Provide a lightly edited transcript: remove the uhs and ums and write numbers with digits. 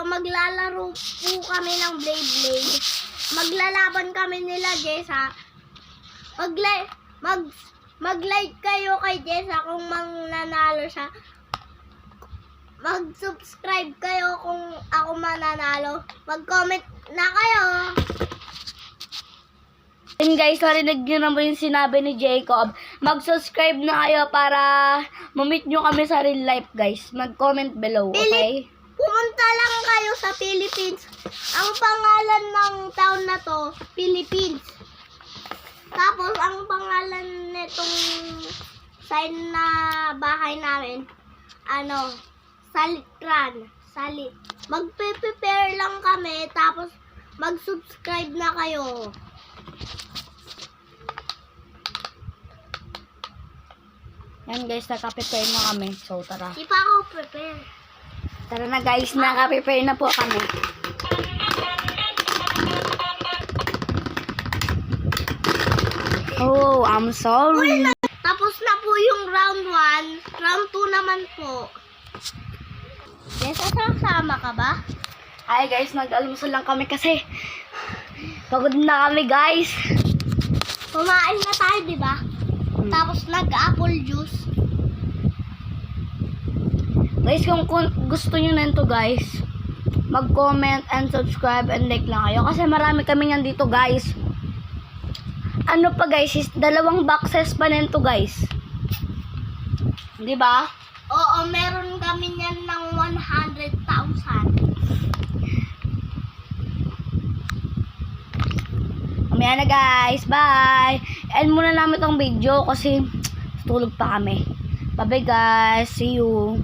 maglalaro po kami ng Blade. Maglalaban kami nila Jessa. Mag-like kayo kay Jessa kung mananalo siya. Mag-subscribe kayo kung ako mananalo. Mag-comment na kayo. And guys, narinig nyo naman yung sinabi ni Jacob. Mag-subscribe na kayo para ma-meet nyo kami sa real life, guys. Mag-comment below, okay? Pumunta lang kayo sa Philippines. Ang pangalan ng town na to, Philippines. Tapos, ang pangalan nitong sign na bahay namin, Salitran. Magpe-prepare lang kami, tapos mag-subscribe na kayo. Yan guys, naka-prepare na kami. So, tara. Di pa ako prepare. Tara na guys, naka-prepare na po kami. Oh, I'm sorry. Tapos na po yung round 1. Round 2 naman po. Yes, sasama ka ba? Ay guys, nag-almusal lang kami kasi pagod na kami guys. Kumain na tayo, di ba? Tapos nag-apple juice. Guys, kung gusto nyo na ito guys, mag-comment and subscribe and like lang kayo. Kasi marami kami yan dito guys. Ano pa guys, 2 boxes pa nito guys. Di ba? Oo, meron kami niyan ng 100,000. Mamaya na guys, bye! End muna namin itong video kasi tulog pa kami. Bye bye guys, see you!